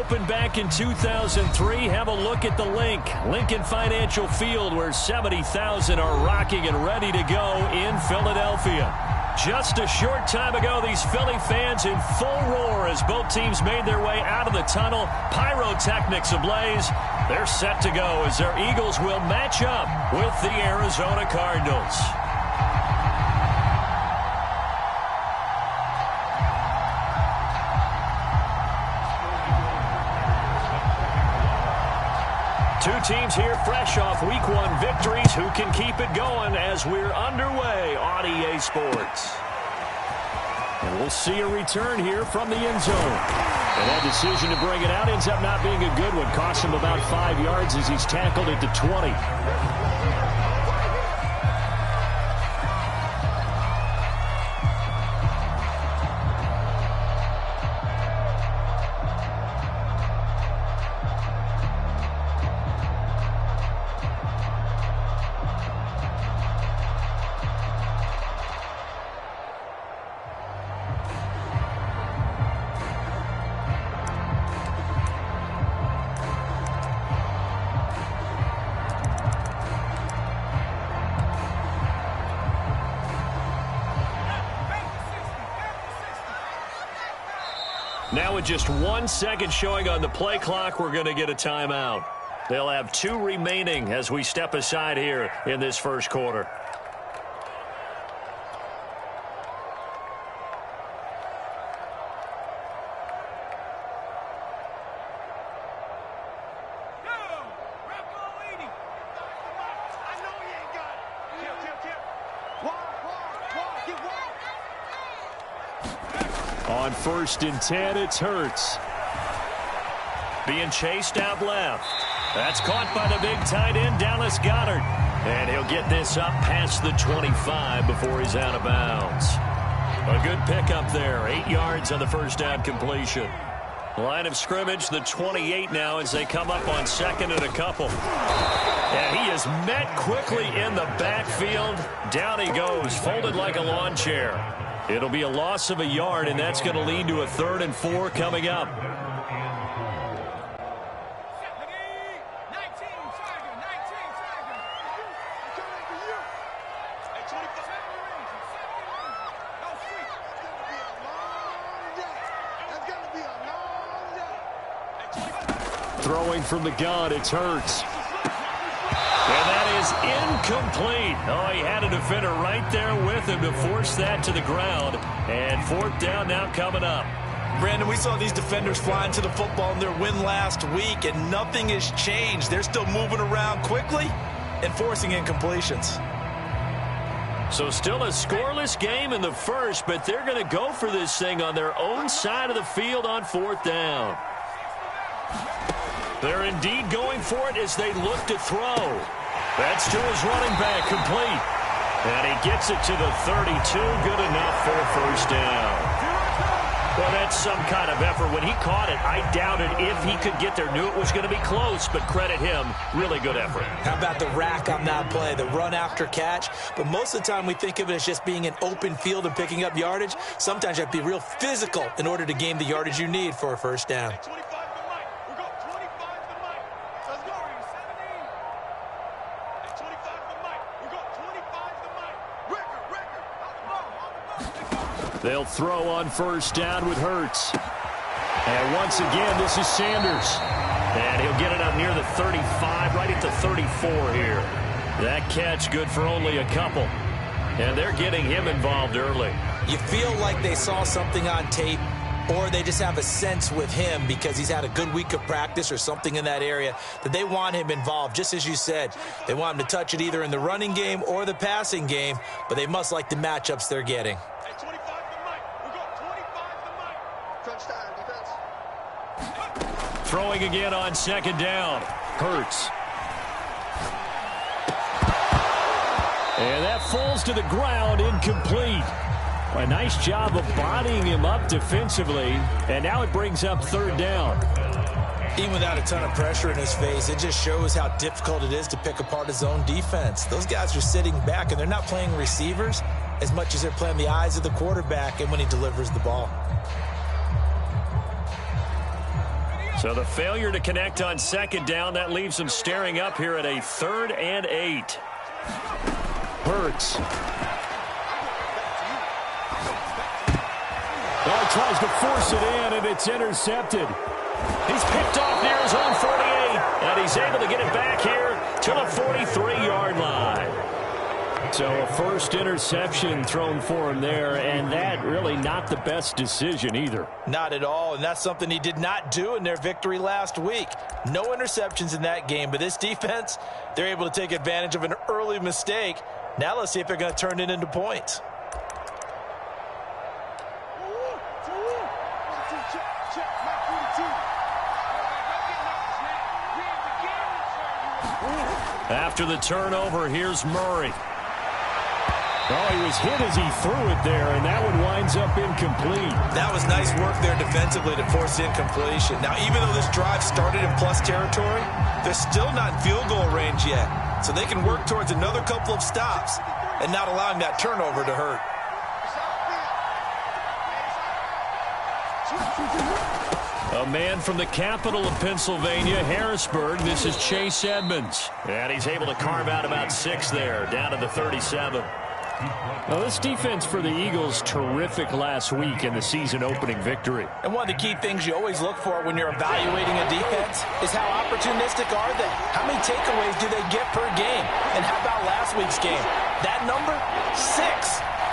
opened back in 2003. Have a look at the Lincoln Financial Field, where 70,000 are rocking and ready to go in Philadelphia. Just a short time ago, these Philly fans in full roar as both teams made their way out of the tunnel. Pyrotechnics ablaze. They're set to go as their Eagles will match up with the Arizona Cardinals. Two teams here fresh off Week 1 victories. Who can keep it going as we're underway on EA Sports? And we'll see a return here from the end zone. And that decision to bring it out ends up not being a good one. Cost him about 5 yards as he's tackled at the 20. Now with just 1 second showing on the play clock, we're going to get a timeout. They'll have 2 remaining as we step aside here in this first quarter. On 1st and 10, it's Hurts. Being chased out left. That's caught by the big tight end, Dallas Goedert. And he'll get this up past the 25 before he's out of bounds. A good pickup there. 8 yards on the first down completion. Line of scrimmage, the 28 now as they come up on 2nd and a couple. And he is met quickly in the backfield. Down he goes, folded like a lawn chair. It'll be a loss of a yard, and that's going to lead to a 3rd and 4 coming up. Throwing from the gun, it's Hurts. And that is incomplete. Oh, he had a defender right there with him to force that to the ground. And 4th down now coming up. Brandon, we saw these defenders flying to the football in their win last week, and nothing has changed. They're still moving around quickly and forcing incompletions. So still a scoreless game in the first, but they're going to go for this thing on their own side of the field on 4th down. They're indeed going for it as they look to throw. That's to his running back, complete. And he gets it to the 32, good enough for a 1st down. Well, that's some kind of effort. When he caught it, I doubted if he could get there. Knew it was going to be close, but credit him. Really good effort. How about the rack on that play, the run after catch? But most of the time we think of it as just being an open field and picking up yardage. Sometimes you have to be real physical in order to gain the yardage you need for a 1st down. They'll throw on 1st down with Hurts. And once again, this is Sanders. And he'll get it up near the 35, right at the 34 here. That catch good for only a couple. And they're getting him involved early. You feel like they saw something on tape, or they just have a sense with him because he's had a good week of practice or something in that area that they want him involved. Just as you said, they want him to touch it either in the running game or the passing game, but they must like the matchups they're getting. Throwing again on 2nd down. Hurts. And that falls to the ground, incomplete. A nice job of bodying him up defensively. And now it brings up 3rd down. Even without a ton of pressure in his face, it just shows how difficult it is to pick apart his own defense. Those guys are sitting back, and they're not playing receivers as much as they're playing the eyes of the quarterback and when he delivers the ball. So the failure to connect on second down, that leaves them staring up here at a 3rd and 8. Hurts. Oh, tries to force it in, and it's intercepted. He's picked off near his own 48, and he's able to get it back here to the 43-yard line. So a first interception thrown for him there, and that really not the best decision either. Not at all, and that's something he did not do in their victory last week. No interceptions in that game, but this defense, they're able to take advantage of an early mistake. Now let's see if they're going to turn it into points. After the turnover, here's Murray. Oh, he was hit as he threw it there, and that one winds up incomplete. That was nice work there defensively to force incompletion. Now, even though this drive started in plus territory, they're still not in field goal range yet. So they can work towards another couple of stops and not allowing that turnover to hurt. A man from the capital of Pennsylvania, Harrisburg. This is Chase Edmonds. And he's able to carve out about 6 there, down to the 37. Now, this defense for the Eagles, terrific last week in the season-opening victory. And one of the key things you always look for when you're evaluating a defense is how opportunistic are they? How many takeaways do they get per game? And how about last week's game? That number? 6.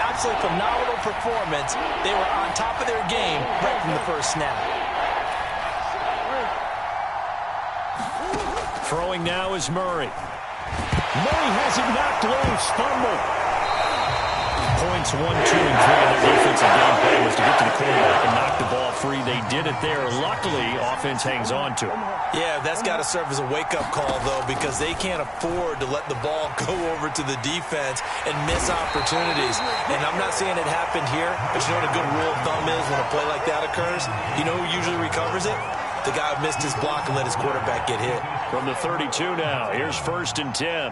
Absolutely phenomenal performance. They were on top of their game right from the first snap. Throwing now is Murray. Murray has it knocked loose. Fumble. Points 1, 2, and 3 in their defensive game plan was to get to the quarterback and knock the ball free. They did it there. Luckily, offense hangs on to it. Yeah, that's got to serve as a wake-up call, though, because they can't afford to let the ball go over to the defense and miss opportunities. And I'm not saying it happened here, but you know what a good rule of thumb is when a play like that occurs? You know who usually recovers it? The guy who missed his block and let his quarterback get hit. From the 32 now, here's 1st and 10.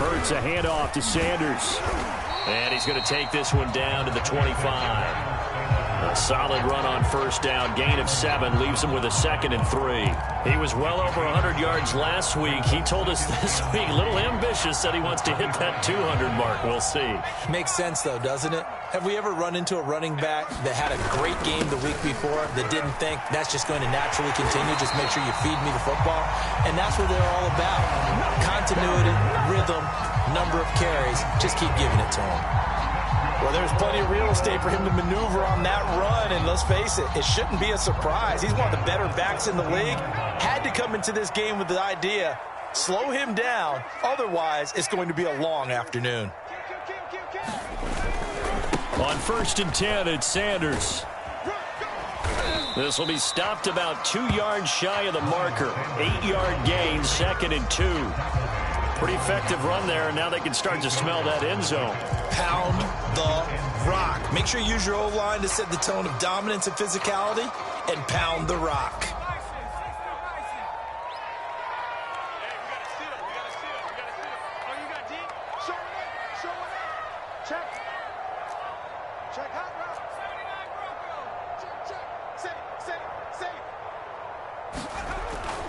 Hurts a handoff to Sanders. And he's going to take this one down to the 25. A solid run on 1st down. Gain of 7 leaves him with a 2nd and 3. He was well over 100 yards last week. He told us this week, a little ambitious, said he wants to hit that 200 mark. We'll see. Makes sense, though, doesn't it? Have we ever run into a running back that had a great game the week before that didn't think that's just going to naturally continue? Just make sure you feed me the football. And that's what they're all about. Continuity, rhythm, number of carries. Just keep giving it to him. Well, there's plenty of real estate for him to maneuver on that run, and let's face it, it shouldn't be a surprise. He's one of the better backs in the league. Had to come into this game with the idea, slow him down, otherwise it's going to be a long afternoon. On 1st and 10, it's Sanders. This will be stopped about 2 yards shy of the marker. 8-yard gain, 2nd and 2. Pretty effective run there, and now they can start to smell that end zone. Pound the rock. Make sure you use your O-line to set the tone of dominance and physicality, and pound the rock.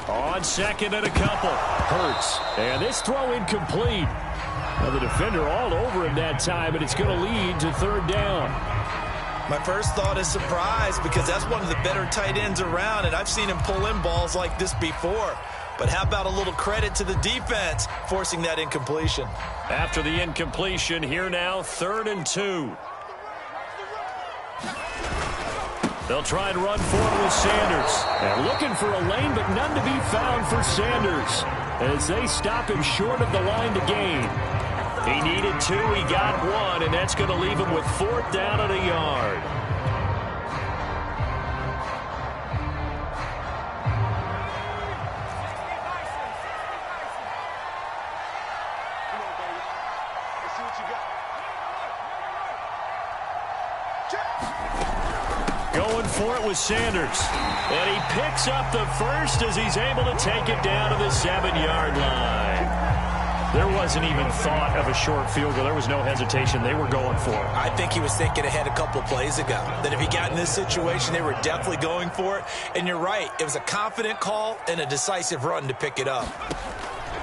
On 2nd and a couple. Hurts. And this throw incomplete. Now the defender all over him that time, and it's going to lead to 3rd down. My first thought is surprise, because that's one of the better tight ends around, and I've seen him pull in balls like this before. But how about a little credit to the defense forcing that incompletion? After the incompletion, here now, 3rd and 2. They'll try and run forward with Sanders. They're looking for a lane, but none to be found for Sanders as they stop him short of the line to gain. He needed 2, he got 1, and that's going to leave him with 4th down and a yard. Going for it with Sanders. And he picks up the first as he's able to take it down to the 7-yard line. There wasn't even thought of a short field goal. There was no hesitation. They were going for it. I think he was thinking ahead a couple plays ago, that if he got in this situation, they were definitely going for it. And you're right. It was a confident call and a decisive run to pick it up.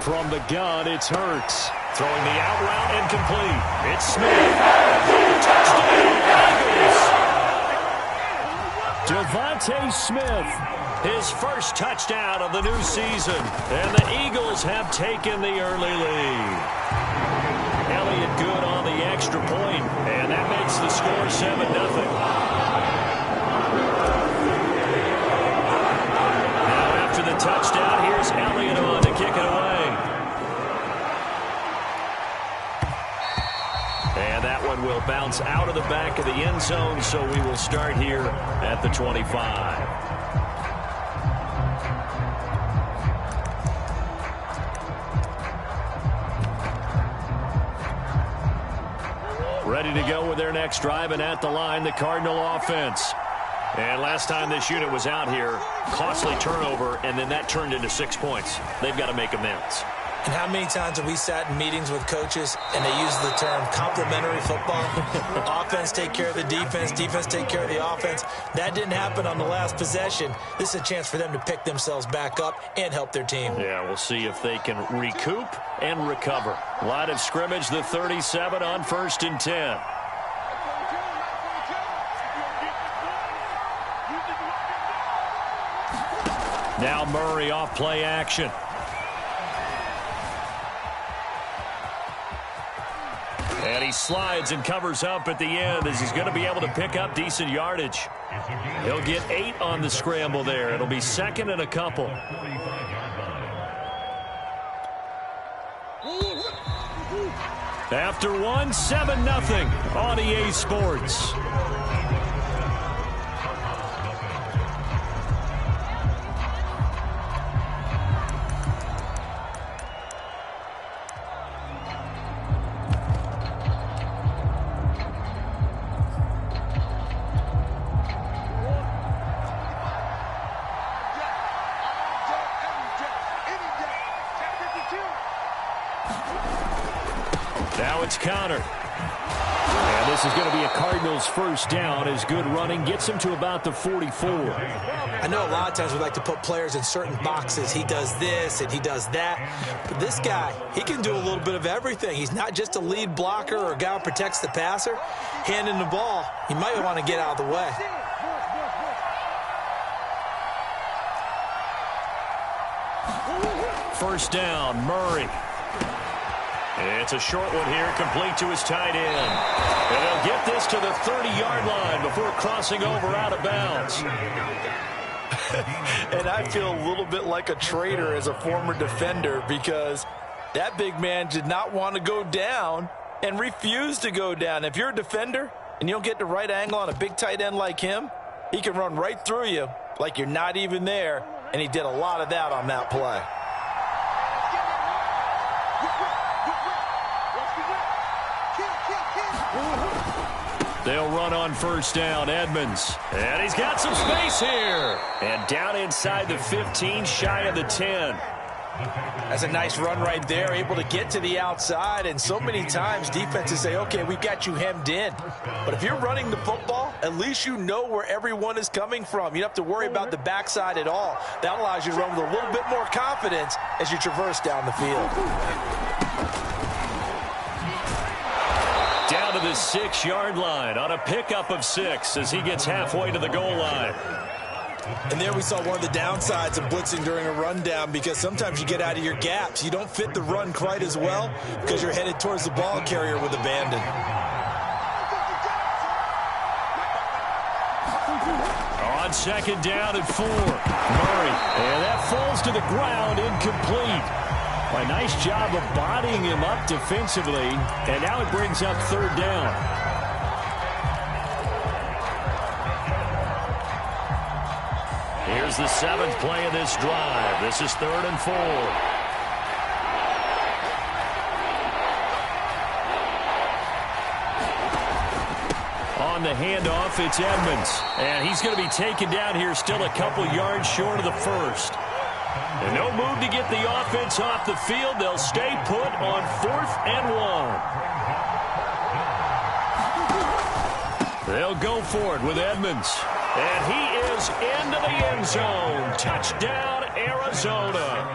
From the gun, it's Hurts. Throwing the out route incomplete. It's Smith. Touchdown, Eagles! Devontae Smith. His first touchdown of the new season. And the Eagles have taken the early lead. Elliott good on the extra point, and that makes the score 7-0. Now after the touchdown, here's Elliott on to kick it away. And that one will bounce out of the back of the end zone, so we will start here at the 25. Ready to go with their next drive, and at the line, the Cardinal offense. And last time this unit was out here, costly turnover, and then that turned into 6 points. They've got to make amends. And how many times have we sat in meetings with coaches and they use the term complementary football? Offense take care of the defense, defense take care of the offense. That didn't happen on the last possession. This is a chance for them to pick themselves back up and help their team. Yeah, we'll see if they can recoup and recover. Line of scrimmage, the 37 on 1st and 10. Now Murray off play action. And he slides and covers up at the end as he's going to be able to pick up decent yardage. He'll get 8 on the scramble there. It'll be 2nd and a couple. After one, 7-0 on EA Sports. Now it's countered. And this is going to be a Cardinals first down as good running gets him to about the 44. I know a lot of times we like to put players in certain boxes. He does this and he does that. But this guy, he can do a little bit of everything. He's not just a lead blocker or a guy who protects the passer. Handing the ball, he might want to get out of the way. First down, Murray. It's a short one here, complete to his tight end. And he'll get this to the 30-yard line before crossing over out of bounds. And I feel a little bit like a traitor as a former defender because that big man did not want to go down and refused to go down. If you're a defender and you don't get the right angle on a big tight end like him, he can run right through you like you're not even there, and he did a lot of that on that play. They'll run on first down, Edmonds. And he's got some space here. And down inside the 15, shy of the 10. That's a nice run right there, able to get to the outside. And so many times defenses say, okay, we've got you hemmed in. But if you're running the football, at least you know where everyone is coming from. You don't have to worry about the backside at all. That allows you to run with a little bit more confidence as you traverse down the field. Down to the 6-yard line on a pickup of 6 as he gets halfway to the goal line. And there we saw one of the downsides of blitzing during a rundown because sometimes you get out of your gaps. You don't fit the run quite as well because you're headed towards the ball carrier with abandon. On second down and 4, Murray. And that falls to the ground, incomplete. A nice job of bodying him up defensively, and now it brings up third down. Here's the 7th play of this drive. This is 3rd and 4. On the handoff, it's Edmonds. And he's going to be taken down here still a couple yards short of the first. And no move to get the offense off the field. They'll stay put on 4th and 1. They'll go for it with Edmonds. And he is into the end zone. Touchdown, Arizona.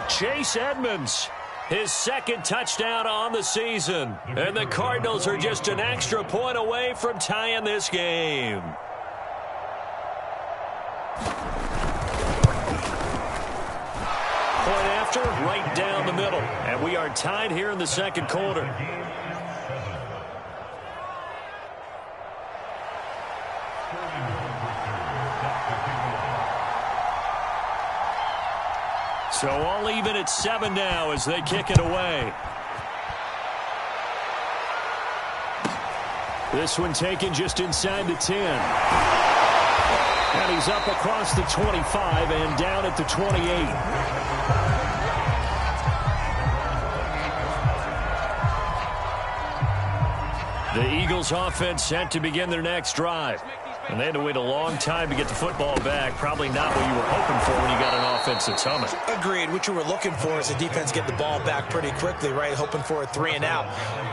Chase Edmonds, his 2nd touchdown on the season. And the Cardinals are just an extra point away from tying this game. Point after, right down the middle. And we are tied here in the 2nd quarter. So all even at 7 now as they kick it away. This one taken just inside the 10. And he's up across the 25 and down at the 28. The Eagles offense set to begin their next drive. And they had to wait a long time to get the football back. Probably not what you were hoping for when you got an offense that's humming. Agreed. What you were looking for is the defense get the ball back pretty quickly, right? Hoping for a 3 and out.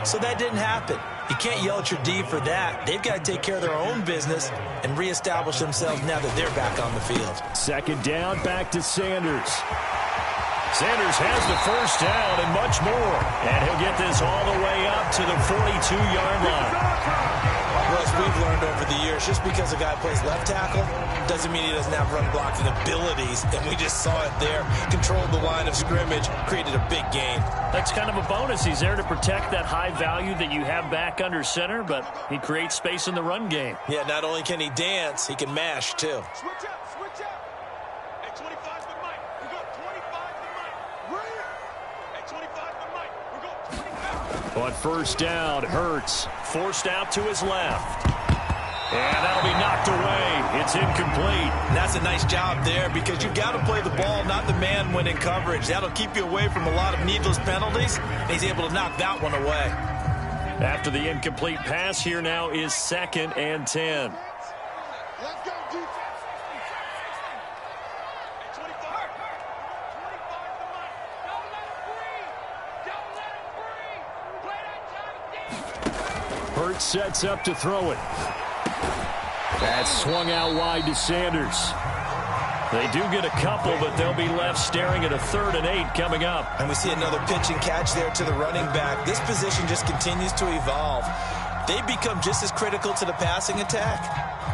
So that didn't happen. You can't yell at your D for that. They've got to take care of their own business and reestablish themselves now that they're back on the field. 2nd down, back to Sanders. Sanders has the 1st down and much more. And he'll get this all the way up to the 42-yard line. Well, as we've learned over the years, just because a guy plays left tackle doesn't mean he doesn't have run blocking abilities. And we just saw it there. Controlled the line of scrimmage, created a big gain. That's kind of a bonus. He's there to protect that high value that you have back under center, but he creates space in the run game. Yeah, not only can he dance, he can mash, too. Switch up, switch up. At 25 to Mike. We go 25 to Mike. Right. At 25 to Mike. We go 25. On 1st down, Hurts forced out to his left. And that'll be knocked away. It's incomplete. And that's a nice job there because you've got to play the ball, not the man when in coverage. That'll keep you away from a lot of needless penalties. And he's able to knock that one away. After the incomplete pass, here now is 2nd and 10. Let's go, defense. At 25 to Mike. Don't let him breathe. Don't let him breathe. Play that tight D. Hurts sets up to throw it. That's swung out wide to Sanders. They do get a couple, but they'll be left staring at a 3rd and 8 coming up. And we see another pitch and catch there to the running back. This position just continues to evolve. They become just as critical to the passing attack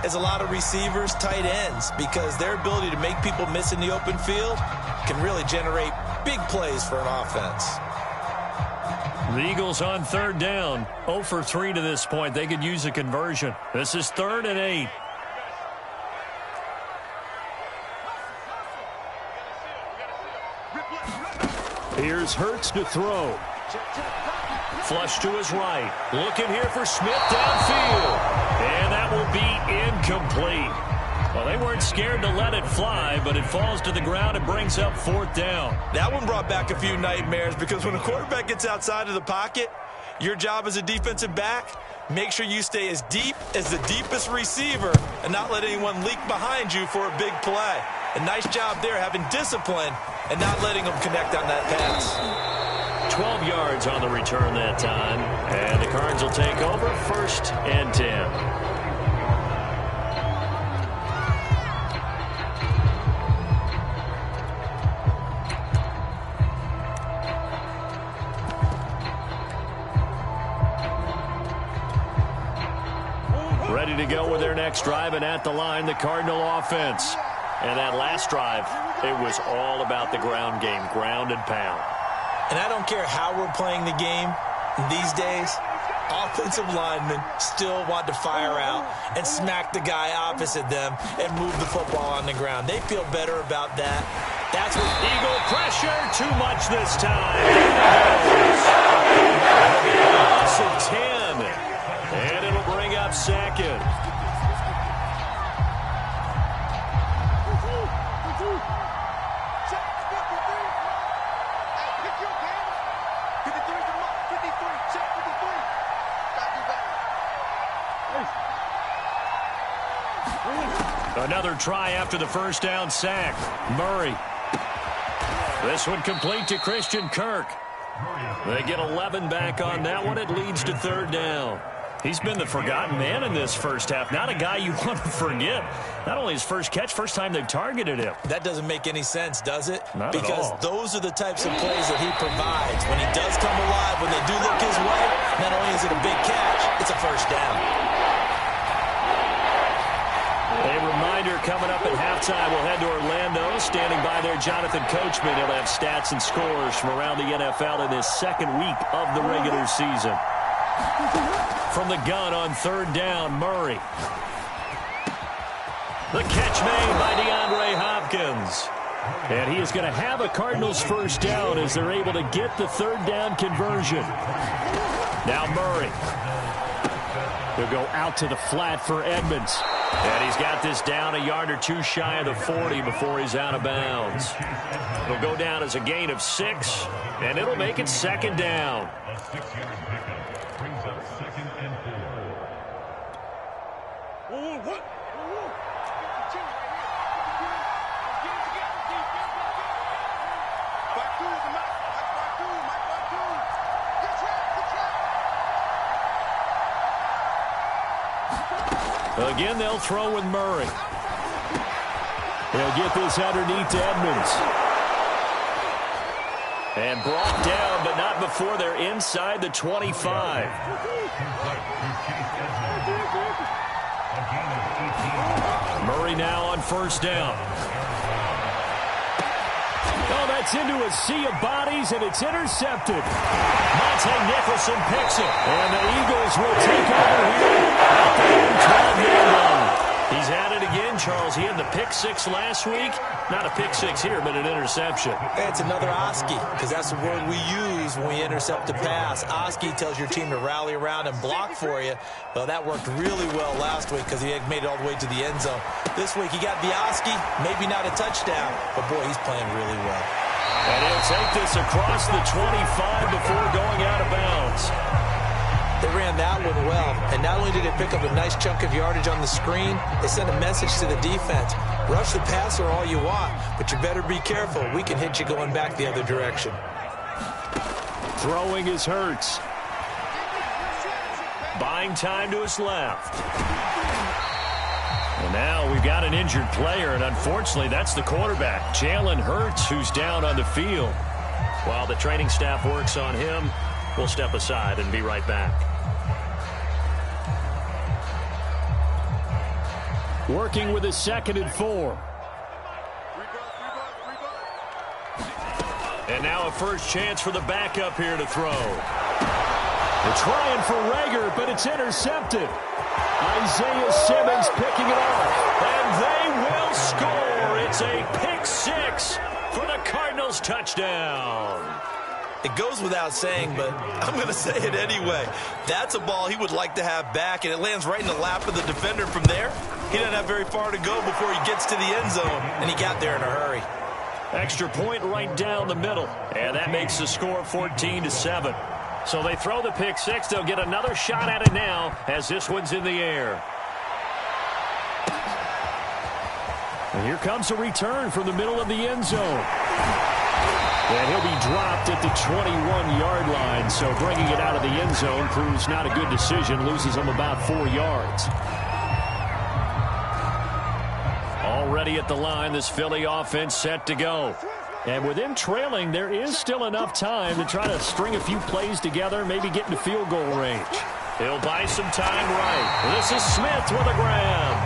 as a lot of receivers, tight ends, because their ability to make people miss in the open field can really generate big plays for an offense. The Eagles on 3rd down, 0 for 3 to this point. They could use a conversion. This is 3rd and 8. Here's Hurts to throw. Flush to his right. Looking here for Smith downfield. And that will be incomplete. Well, they weren't scared to let it fly, but it falls to the ground and brings up 4th down. That one brought back a few nightmares because when a quarterback gets outside of the pocket, your job as a defensive back, make sure you stay as deep as the deepest receiver and not let anyone leak behind you for a big play. A nice job there having discipline and not letting them connect on that pass. 12 yards on the return that time. And the Cards will take over 1st and 10. Ready to go with their next drive, and at the line, the Cardinal offense. And that last drive, it was all about the ground game, ground and pound. And I don't care how we're playing the game these days, offensive linemen still want to fire out and smack the guy opposite them and move the football on the ground. They feel better about that. That's what Eagle pressure, too much this time. Loss of 10. And it'll bring up 2nd. Another try after the 1st down sack. Murray This one complete to Christian Kirk. They get 11 back on that one. It leads to third down. He's been the forgotten man in this first half. Not a guy you want to forget. Not only his first catch, first time they've targeted him. That doesn't make any sense, does it? Not at all. Because those are the types of plays that he provides. When he does come alive, when they do look his way, not only is it a big catch, it's a first down. A reminder coming up at halftime. We'll head to Orlando. Standing by there, Jonathan Coachman. He'll have stats and scores from around the NFL in this second week of the regular season. From the gun on third down, Murray. The catch made by DeAndre Hopkins. And he is going to have a Cardinals first down as they're able to get the third down conversion. Now Murray. He'll go out to the flat for Edmonds. And he's got this down a yard or two shy of the 40 before he's out of bounds. It'll go down as a gain of 6, and it'll make it second down. Again, they'll throw with Murray. He'll get this underneath to Edmonds. And brought down, but not before they're inside the 25. Murray now on first down. Oh, that's into a sea of bodies, and it's intercepted. Monte Nicholson picks it. And the Eagles will take over here at the 12-yard line. He's had it again, Charles. He had the pick 6 last week. Not a pick 6 here, but an interception. It's another Oski, because that's the word we use when we intercept a pass. Oski tells your team to rally around and block for you. Well, that worked really well last week because he had made it all the way to the end zone. This week he got the Oski, maybe not a touchdown, but boy, he's playing really well. And he'll take this across the 25 before going out of bounds. They ran that one well, and not only did they pick up a nice chunk of yardage on the screen, they sent a message to the defense. Rush the passer all you want, but you better be careful. We can hit you going back the other direction. Throwing is Hurts. Buying time to his left. And now we've got an injured player, and unfortunately that's the quarterback, Jalen Hurts, who's down on the field. While the training staff works on him, we'll step aside and be right back. Working with a 2nd and 4. And now a first chance for the backup here to throw. They're trying for Rager, but it's intercepted. Isaiah Simmons picking it off. And they will score. It's a pick 6 for the Cardinals touchdown. It goes without saying, but I'm going to say it anyway. That's a ball he would like to have back, and it lands right in the lap of the defender from there. He doesn't have very far to go before he gets to the end zone, and he got there in a hurry. Extra point right down the middle, and that makes the score 14-7. So they throw the pick 6. They'll get another shot at it now as this one's in the air. And here comes a return from the middle of the end zone. And he'll be dropped at the 21-yard line, so bringing it out of the end zone proves not a good decision, loses him about 4 yards. Already at the line, this Philly offense set to go. And with them trailing, there is still enough time to try to string a few plays together, maybe get into field goal range. He'll buy some time right. This is Smith with a grab.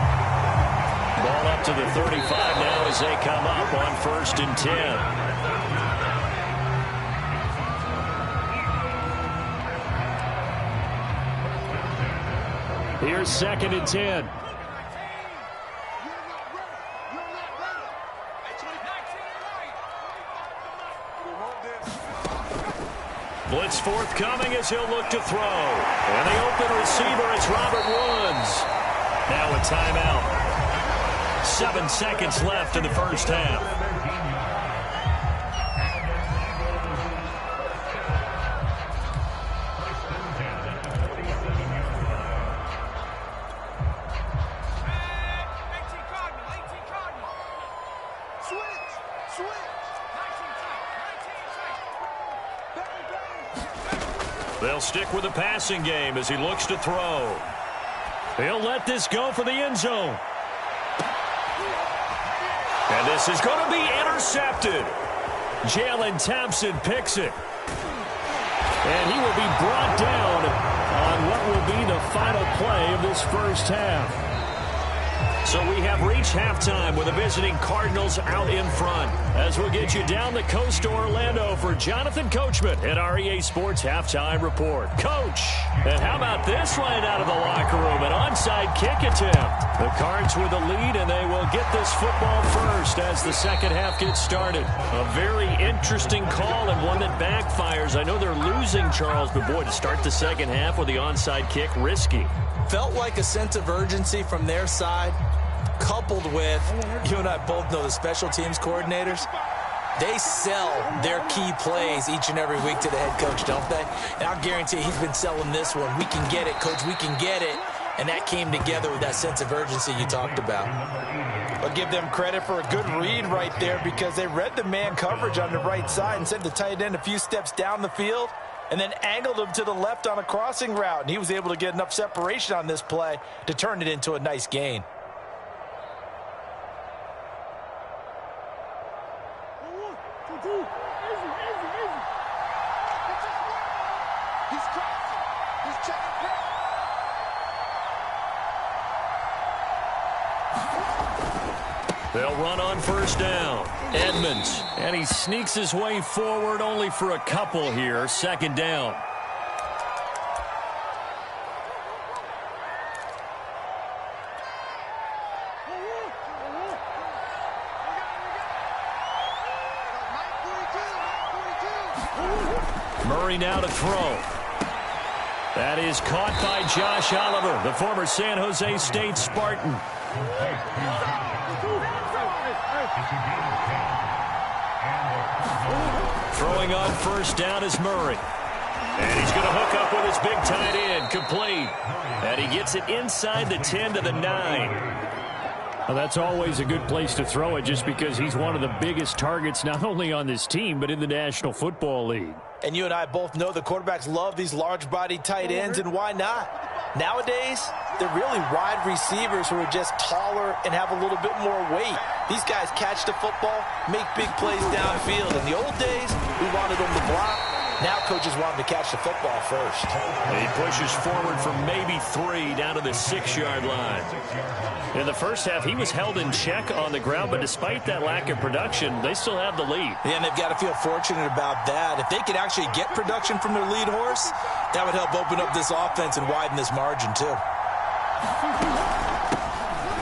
Ball up to the 35 now as they come up on 1st and 10. Here's 2nd and 10. Blitz forthcoming as he'll look to throw. And the open receiver is Robert Woods. Now a timeout. 7 seconds left in the first half. They'll stick with the passing game as he looks to throw. He'll let this go for the end zone. And this is going to be intercepted. Jalen Thompson picks it. And he will be brought down on what will be the final play of this first half. So we have reached halftime with the visiting Cardinals out in front. As we'll get you down the coast to Orlando for Jonathan Coachman at our EA Sports Halftime Report. Coach, and how about this right out of the locker room? An onside kick attempt. The Cards with the lead, and they will get this football first as the second half gets started. A very interesting call and one that backfires. I know they're losing, Charles, but boy, to start the second half with the onside kick, risky. Felt like a sense of urgency from their side, coupled with, you and I both know the special teams coordinators, they sell their key plays each and every week to the head coach, don't they? And I'll guarantee he's been selling this one. We can get it, coach, we can get it. And that came together with that sense of urgency you talked about. I'll give them credit for a good read right there because they read the man coverage on the right side and sent the tight end a few steps down the field and then angled him to the left on a crossing route. And he was able to get enough separation on this play to turn it into a nice gain. They'll run on first down. Edmonds, and he sneaks his way forward only for a couple here. Second down. Murray now to throw. That is caught by Josh Oliver, the former San Jose State Spartan. Throwing on first down is Murray. And he's going to hook up with his big tight end, complete. And he gets it inside the 10 to the 9. Well, that's always a good place to throw it just because he's one of the biggest targets not only on this team but in the National Football League. And you and I both know the quarterbacks love these large-bodied tight ends, and why not? Nowadays, they're really wide receivers who are just taller and have a little bit more weight. These guys catch the football, make big plays downfield. In the old days, we wanted them to block. Now coaches want them to catch the football first. He pushes forward for maybe 3 down to the 6-yard line. In the first half, he was held in check on the ground, but despite that lack of production, they still have the lead. Yeah, and they've got to feel fortunate about that. If they could actually get production from their lead horse, that would help open up this offense and widen this margin, too.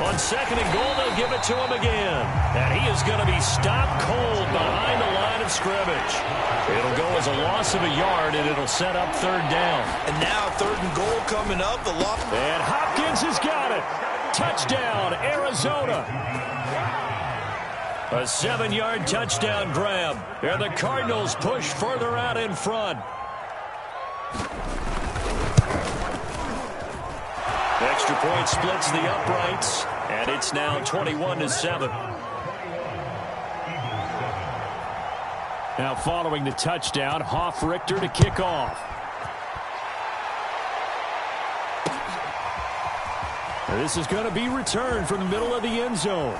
On second and goal, they'll give it to him again. And he is going to be stopped cold behind the line of scrimmage. It'll go as a loss of a yard, and it'll set up third down. And now third and goal coming up. And Hopkins has got it. Touchdown, Arizona. A 7-yard touchdown grab. And the Cardinals push further out in front. Extra point splits the uprights, and it's now 21-7. Now following the touchdown, Hoff-Richter to kick off. This is going to be returned from the middle of the end zone.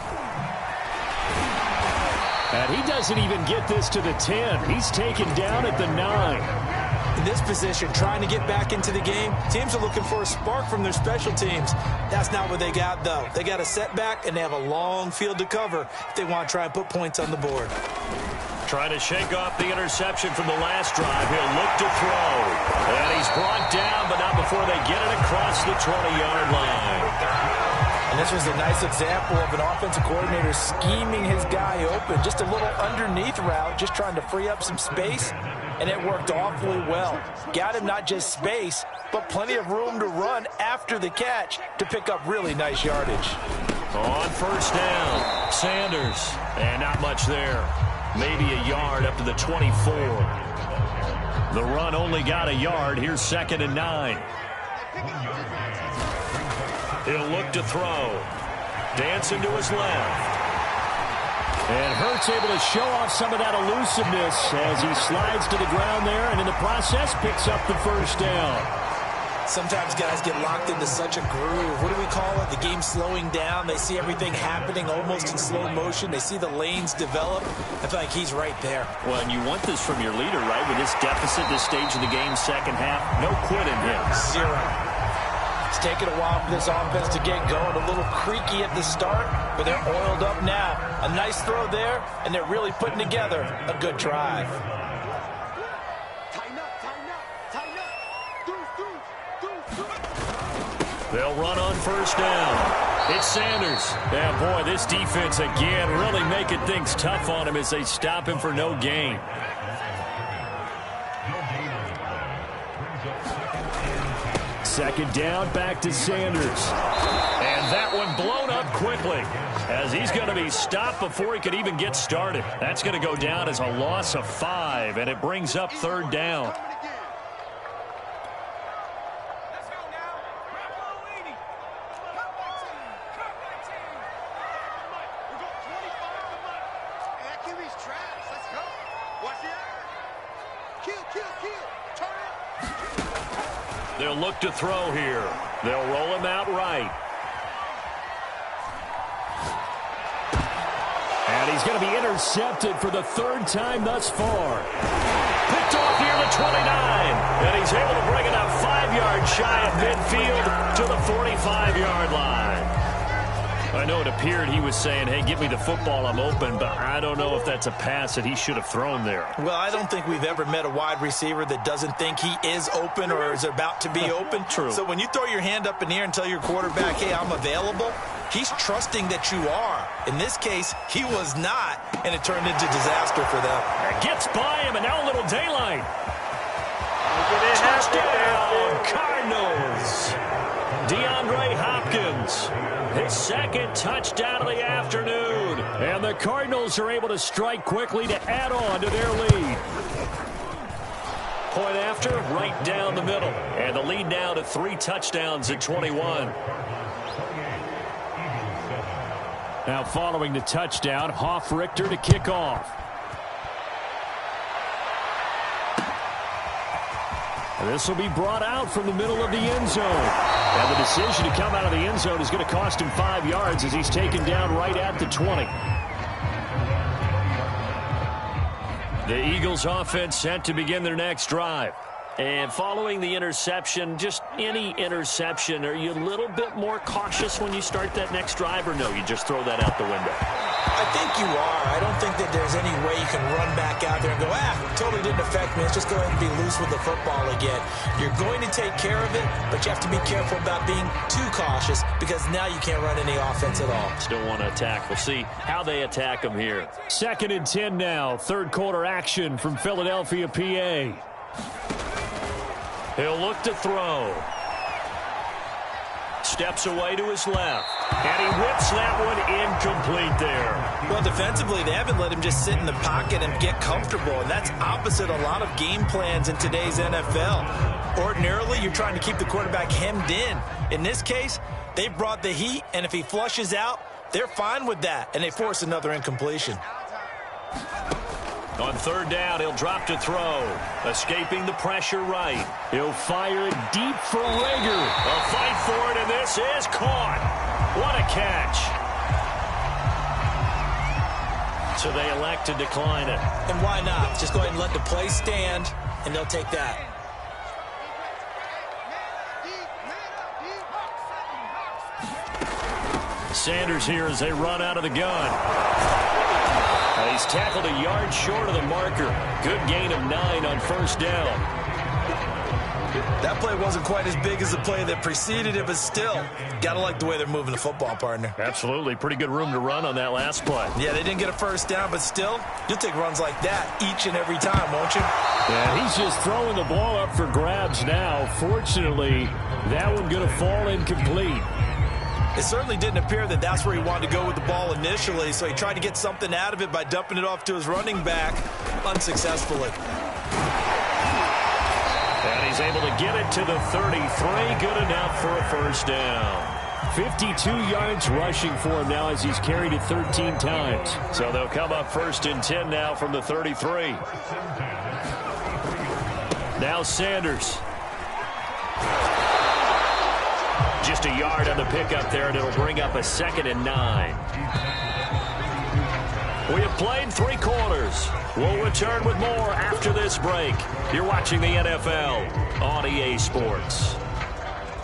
And he doesn't even get this to the 10. He's taken down at the 9. In this position, trying to get back into the game, teams are looking for a spark from their special teams. That's not what they got, though. They got a setback, and they have a long field to cover if they want to try and put points on the board. Trying to shake off the interception from the last drive. He'll look to throw. And he's brought down, but not before they get it across the 20-yard line. And this was a nice example of an offensive coordinator scheming his guy open. Just a little underneath route, just trying to free up some space, and it worked awfully well. Got him not just space, but plenty of room to run after the catch to pick up really nice yardage. On first down, Sanders. And not much there. Maybe a yard up to the 24. The run only got a yard. Here's second and 9. He'll look to throw. Dancing to his left. And Hurts able to show off some of that elusiveness as he slides to the ground there, and in the process picks up the first down. Sometimes guys get locked into such a groove. What do we call it? The game slowing down. They see everything happening almost in slow motion. They see the lanes develop. I feel like he's right there. Well, and you want this from your leader, right? With this deficit, this stage of the game, second half, no quit in him. Zero. It's taken a while for this offense to get going. A little creaky at the start, but they're oiled up now. A nice throw there, and they're really putting together a good drive. They'll run on first down. It's Sanders. Yeah, boy, this defense again really making things tough on him as they stop him for no gain. Second down, back to Sanders. And that one blown up quickly as he's going to be stopped before he could even get started. That's going to go down as a loss of 5, and it brings up third down. They'll look to throw here. They'll roll him out right. And he's going to be intercepted for the third time thus far. Picked off near the 29. And he's able to bring it up 5 yards shy of midfield to the 45-yard line. I know it appeared he was saying, hey, give me the football, I'm open, but I don't know if that's a pass that he should have thrown there. Well, I don't think we've ever met a wide receiver that doesn't think he is open or is about to be open. True. So when you throw your hand up in the air and tell your quarterback, hey, I'm available, he's trusting that you are. In this case, he was not, and it turned into disaster for them. It gets by him, and now a little daylight. Touchdown, Cardinals. DeAndre Hopkins, his second touchdown of the afternoon. And the Cardinals are able to strike quickly to add on to their lead. Point after, right down the middle. And the lead now to 3 touchdowns at 21. Now following the touchdown, Hoff-Richter to kick off. This will be brought out from the middle of the end zone. And the decision to come out of the end zone is going to cost him 5 yards as he's taken down right at the 20. The Eagles offense set to begin their next drive. And following the interception, just any interception, are you a little bit more cautious when you start that next drive, or no, you just throw that out the window? I think you are. I don't think that there's any way you can run back out there and go, totally didn't affect me. Let's just go ahead and be loose with the football again. You're going to take care of it, but you have to be careful about being too cautious because now you can't run any offense at all. Still want to attack. We'll see how they attack them here. 2nd and 10 now. Third quarter action from Philadelphia, PA. He'll look to throw. Steps away to his left. And he whips that one incomplete there. Well, defensively, they haven't let him just sit in the pocket and get comfortable, and that's opposite a lot of game plans in today's NFL. Ordinarily, you're trying to keep the quarterback hemmed in. In this case, they brought the heat, and if he flushes out, they're fine with that, and they force another incompletion. On third down, he'll drop to throw. Escaping the pressure right. He'll fire it deep for Rager. A fight for it, and this is caught. What a catch. So they elect to decline it. And why not? Just go ahead and let the play stand, and they'll take that. Sanders here as they run out of the gun. He's tackled a yard short of the marker. Good gain of 9 on first down. That play wasn't quite as big as the play that preceded it, but still, got to like the way they're moving the football, partner. Absolutely. Pretty good room to run on that last play. Yeah, they didn't get a first down, but still, you'll take runs like that each and every time, won't you? Yeah, he's just throwing the ball up for grabs now. Fortunately, that one going to fall incomplete. It certainly didn't appear that that's where he wanted to go with the ball initially, so he tried to get something out of it by dumping it off to his running back unsuccessfully. And he's able to get it to the 33. Good enough for a first down. 52 yards rushing for him now as he's carried it 13 times. So they'll come up 1st and 10 now from the 33. Now Sanders. Just a yard on the pickup there, and it'll bring up a 2nd and 9. We have played 3 quarters. We'll return with more after this break. You're watching the NFL on EA Sports.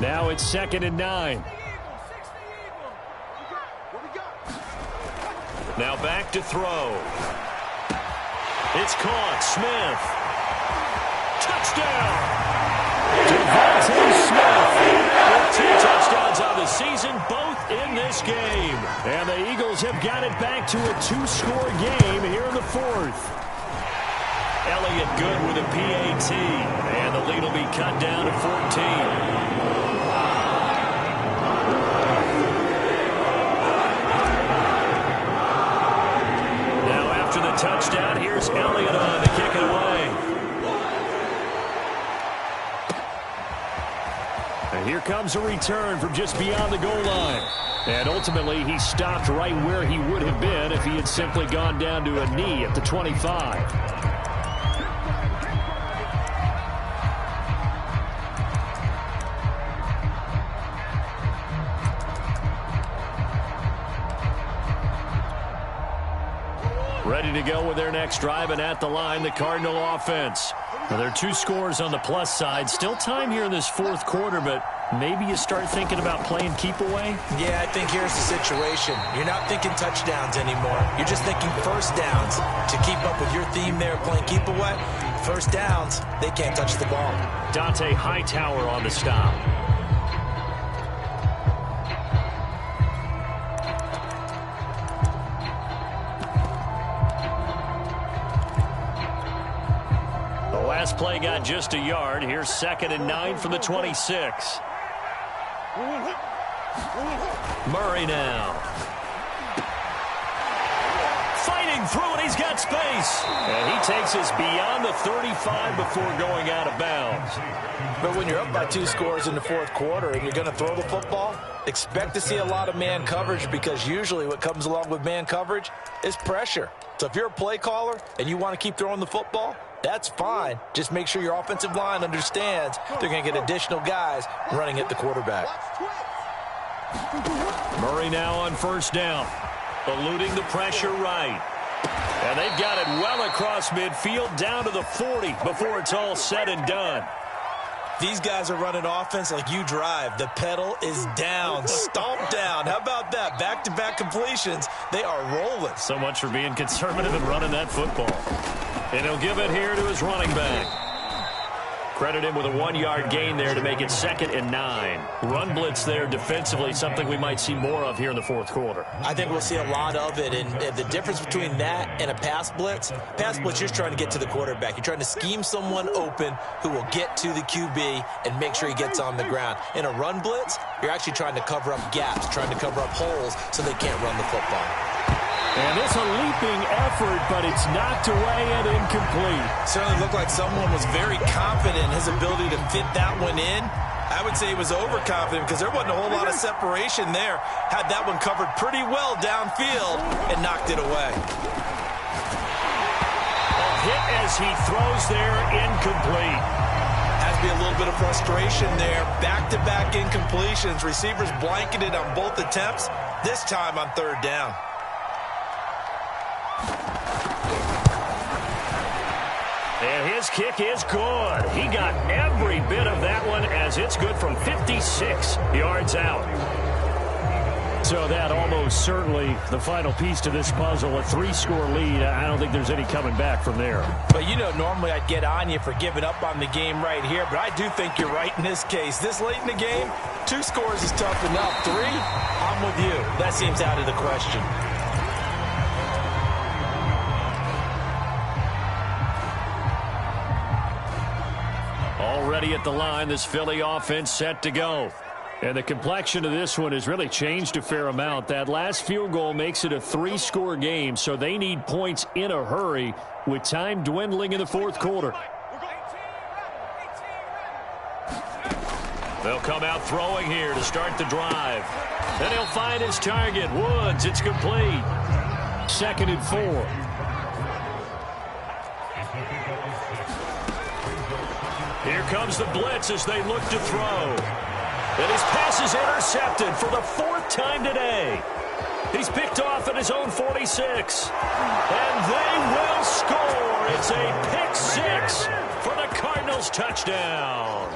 Now it's 2nd and 9. Now back to throw. It's caught. Smith. Touchdown! Devontae Smith with 2 touchdowns on the season, both in this game. And the Eagles have got it back to a 2-score game here in the 4th. Elliott good with a PAT, and the lead will be cut down to 14. The touchdown. Here's Elliott on to kick it away. And here comes a return from just beyond the goal line. And ultimately, he stopped right where he would have been if he had simply gone down to a knee at the 25. Ready to go with their next drive, and at the line, the Cardinal offense. Now, there are 2 scores on the plus side. Still time here in this 4th quarter, but maybe you start thinking about playing keep away? Yeah, I think here's the situation. You're not thinking touchdowns anymore. You're just thinking first downs. To keep up with your theme there, playing keep away, first downs, they can't touch the ball. Dante Hightower on the stop. Last play got just a yard. Here's 2nd and 9 from the 26. Murray now. Fighting through it. He's got space. And he takes us beyond the 35 before going out of bounds. But when you're up by 2 scores in the 4th quarter and you're going to throw the football, expect to see a lot of man coverage, because usually what comes along with man coverage is pressure. So if you're a play caller and you want to keep throwing the football, that's fine. Just make sure your offensive line understands they're going to get additional guys running at the quarterback. Murray now on 1st down. Eluding the pressure right. And they've got it well across midfield down to the 40 before it's all said and done. These guys are running offense like you drive. The pedal is down, stomped down. How about that? Back-to-back completions. They are rolling. So much for being conservative and running that football. And he'll give it here to his running back. Credit him with a 1-yard gain there to make it 2nd and 9. Run blitz there defensively, something we might see more of here in the 4th quarter. I think we'll see a lot of it, and the difference between that and a pass blitz, you're just trying to get to the quarterback. You're trying to scheme someone open who will get to the QB and make sure he gets on the ground. In a run blitz, you're actually trying to cover up gaps, trying to cover up holes so they can't run the football. And it's a leaping effort, but it's knocked away and incomplete. Certainly looked like someone was very confident in his ability to fit that one in. I would say he was overconfident because there wasn't a whole lot of separation there. Had that one covered pretty well downfield and knocked it away. A hit as he throws there, incomplete. Has to be a little bit of frustration there. Back-to-back incompletions. Receivers blanketed on both attempts, this time on 3rd down. And his kick is good. He got every bit of that one as it's good from 56 yards out. So that almost certainly the final piece to this puzzle, a 3-score lead. I don't think there's any coming back from there. But, you know, normally I'd get on you for giving up on the game right here, but I do think you're right in this case. This late in the game, 2 scores is tough enough. 3, I'm with you. That seems out of the question. Already at the line, this Philly offense set to go. And the complexion of this one has really changed a fair amount. That last field goal makes it a 3-score game, so they need points in a hurry with time dwindling in the 4th quarter. They'll come out throwing here to start the drive. And he'll find his target. Woods, it's complete. 2nd and 4. Here comes the blitz as they look to throw. And his pass is intercepted for the 4th time today. He's picked off at his own 46. And they will score. It's a pick 6 for the Cardinals touchdown.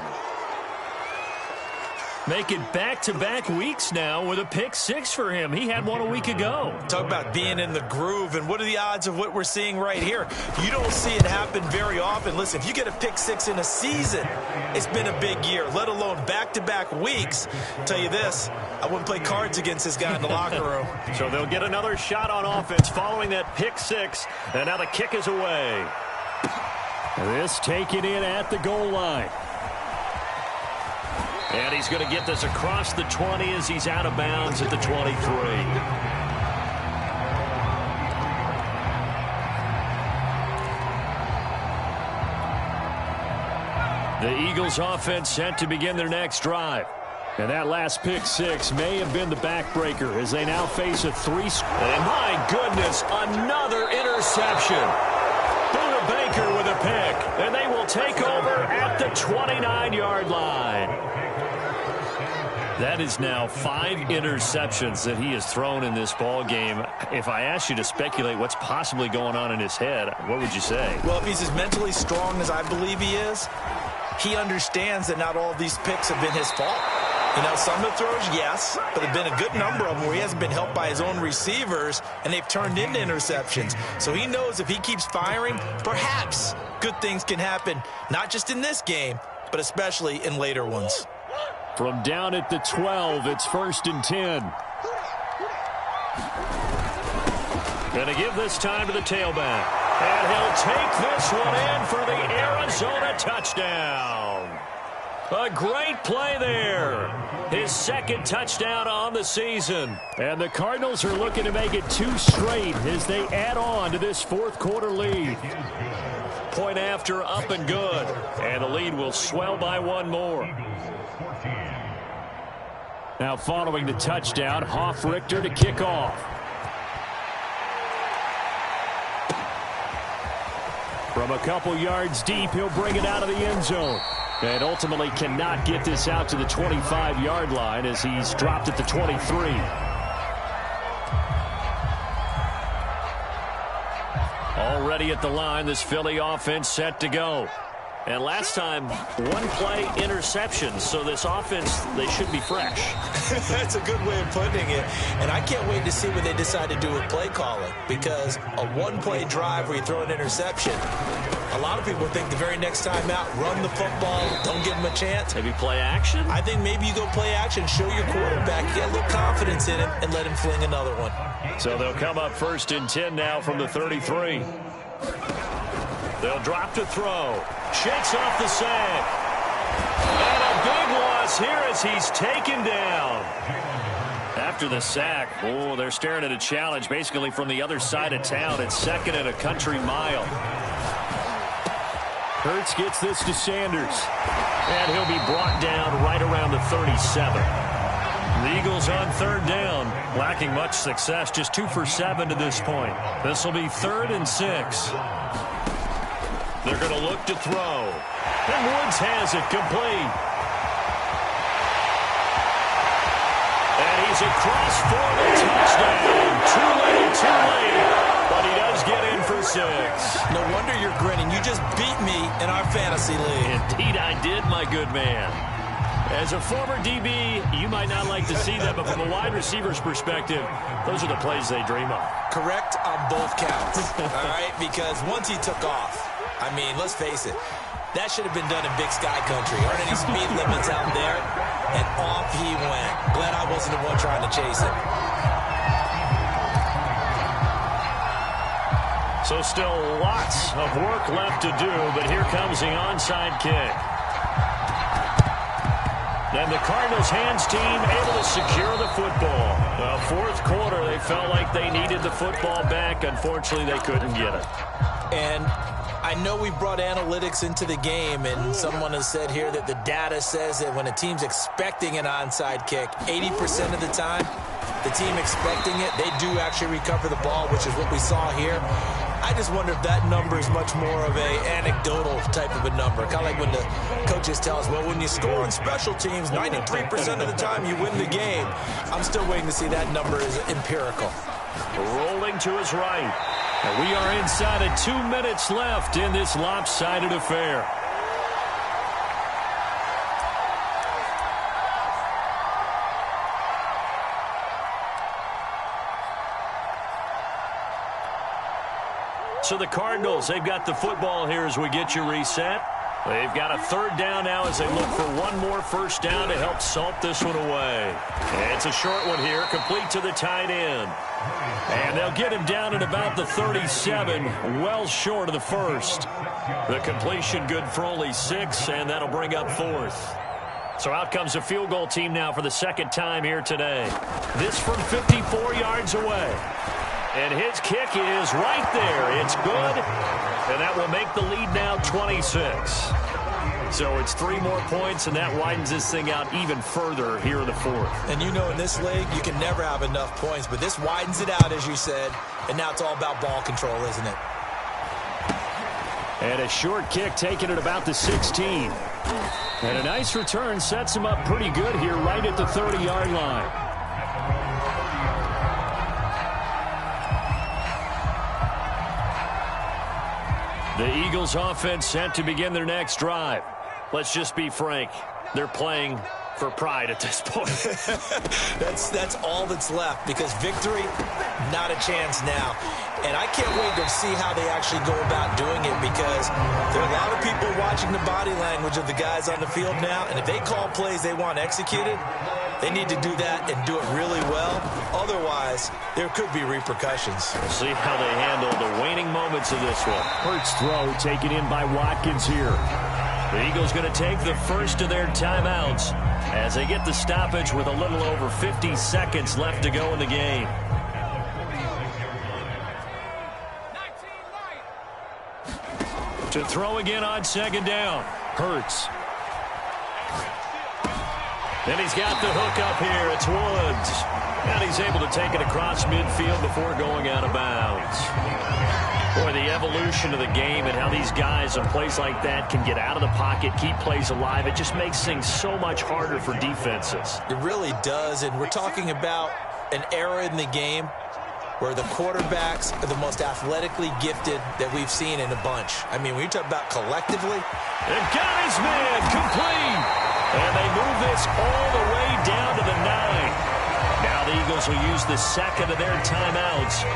Make it back-to-back weeks now with a pick 6 for him. He had one a week ago. Talk about being in the groove, and what are the odds of what we're seeing right here? You don't see it happen very often. Listen, if you get a pick 6 in a season, it's been a big year, let alone back-to-back weeks. I'll tell you this, I wouldn't play cards against this guy in the locker room. So they'll get another shot on offense following that pick 6, and now the kick is away. This taken in at the goal line. And he's going to get this across the 20 as he's out of bounds at the 23. The Eagles offense set to begin their next drive. And that last pick 6 may have been the backbreaker as they now face a 3. And my goodness, another interception. Buda Baker with a pick. And they will take over at the 29-yard line. That is now 5 interceptions that he has thrown in this ball game. If I asked you to speculate what's possibly going on in his head, what would you say? Well, if he's as mentally strong as I believe he is, he understands that not all of these picks have been his fault. You know, some of the throws, yes, but there have been a good number of them where he hasn't been helped by his own receivers, and they've turned into interceptions. So he knows if he keeps firing, perhaps good things can happen, not just in this game, but especially in later ones. From down at the 12, it's 1st and 10. Going to give this time to the tailback. And he'll take this one in for the Arizona touchdown. A great play there. His 2nd touchdown on the season. And the Cardinals are looking to make it 2 straight as they add on to this 4th quarter lead. Point after, up and good. And the lead will swell by 1 more. Now following the touchdown, Hoff-Richter to kick off. From a couple yards deep, he'll bring it out of the end zone. And ultimately cannot get this out to the 25-yard line as he's dropped at the 23. Already at the line, this Philly offense set to go. And last time, 1-play interception. So this offense, they should be fresh. That's a good way of putting it. And I can't wait to see what they decide to do with play calling. Because a 1-play drive where you throw an interception, a lot of people think the very next time out, run the football, don't give them a chance. Maybe play action? I think maybe you go play action, show your quarterback, get a little confidence in him, and let him fling another one. So they'll come up 1st and 10 now from the 33. They'll drop to throw. Shakes off the sack. And a big loss here as he's taken down. After the sack, oh, they're staring at a challenge basically from the other side of town. It's 2nd and a country mile. Hurts gets this to Sanders. And he'll be brought down right around the 37. The Eagles on 3rd down, lacking much success, just 2 for 7 to this point. This will be 3rd and 6. They're going to look to throw. And Woods has it complete. And he's across for the touchdown. Too late. But he does get in for 6. No wonder you're grinning. You just beat me in our fantasy league. Indeed I did, my good man. As a former DB, you might not like to see that, but from a wide receiver's perspective, those are the plays they dream of. Correct on both counts, all right? Because once he took off, I mean, let's face it, that should have been done in Big Sky Country. Aren't any speed limits out there? And off he went. Glad I wasn't the one trying to chase it. So still lots of work left to do, but here comes the onside kick. And the Cardinals hands team able to secure the football. Well, 4th quarter, they felt like they needed the football back. Unfortunately, they couldn't get it. And I know we brought analytics into the game, and someone has said here that the data says that when a team's expecting an onside kick, 80% of the time, the team expecting it, they do actually recover the ball, which is what we saw here. I just wonder if that number is much more of a anecdotal type of a number. Kind of like when the coaches tell us, well, when you score on special teams, 93% of the time you win the game. I'm still waiting to see that number is empirical. Rolling to his right. And we are inside of 2 minutes left in this lopsided affair. So the Cardinals, they've got the football here as we get you reset. They've got a third down now as they look for one more first down to help salt this one away. And it's a short one here, complete to the tight end. And they'll get him down at about the 37, well short of the first. The completion good for only 6, and that'll bring up fourth. So out comes a field goal team now for the second time here today. This from 54 yards away. And his kick is right there. It's good. And that will make the lead now 26. So it's 3 more points, and that widens this thing out even further here in the fourth. And you know in this league, you can never have enough points. But this widens it out, as you said. And now it's all about ball control, isn't it? And a short kick taken at about the 16. And a nice return sets him up pretty good here right at the 30-yard line. The Eagles offense set to begin their next drive. Let's just be frank. They're playing for pride at this point. That's all that's left, because victory, not a chance now. And I can't wait to see how they actually go about doing it, because there are a lot of people watching the body language of the guys on the field now, and if they call plays they want executed, they need to do that and do it really well. Otherwise, there could be repercussions. We'll see how they handle the waning moments of this one. Hurts throw taken in by Watkins here. The Eagles going to take the first of their timeouts as they get the stoppage with a little over 50 seconds left to go in the game. To throw again on second down. Hurts. Then he's got the hook up here. It's Woods. And he's able to take it across midfield before going out of bounds. Boy, the evolution of the game and how these guys on plays like that can get out of the pocket, keep plays alive, it just makes things so much harder for defenses. It really does, and we're talking about an era in the game where the quarterbacks are the most athletically gifted that we've seen in a bunch. I mean, when you talk about collectively. They've got his man complete. And they move this all the way down to the 9. Now the Eagles will use the second of their timeouts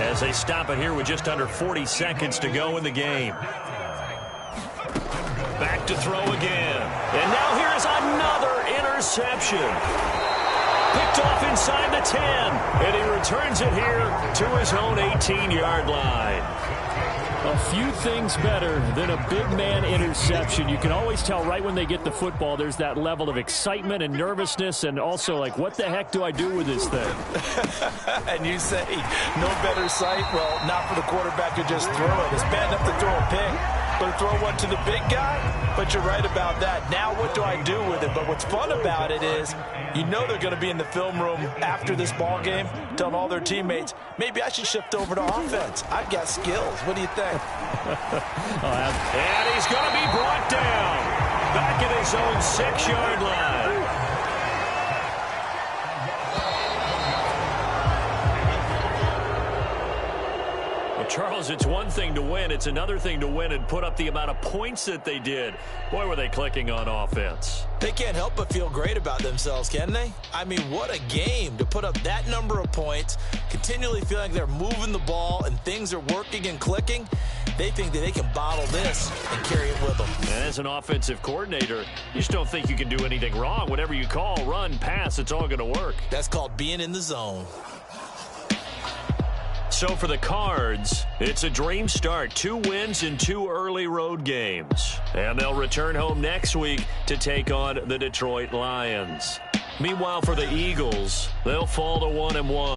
as they stop it here with just under 40 seconds to go in the game. Back to throw again. And now here is another interception. Picked off inside the 10. And he returns it here to his own 18-yard line. A few things better than a big man interception. You can always tell right when they get the football, there's that level of excitement and nervousness, and also like, what the heck do I do with this thing? And you say, no better sight? Well, not for the quarterback to just throw it. It's bad enough to throw a pick, but to throw one to the big guy? But you're right about that. Now what do I do with it? But what's fun about it is, you know they're going to be in the film room after this ball game telling all their teammates, maybe I should shift over to offense. I've got skills. What do you think? And he's going to be brought down back at his own 6-yard line. Charles, it's one thing to win. It's another thing to win and put up the amount of points that they did. Boy, were they clicking on offense. They can't help but feel great about themselves, can they? I mean, what a game to put up that number of points, continually feeling like they're moving the ball and things are working and clicking. They think that they can bottle this and carry it with them. And as an offensive coordinator, you just don't think you can do anything wrong. Whatever you call, run, pass, it's all going to work. That's called being in the zone. So for the Cards, it's a dream start. 2 wins in 2 early road games. And they'll return home next week to take on the Detroit Lions. Meanwhile, for the Eagles, they'll fall to 1-1.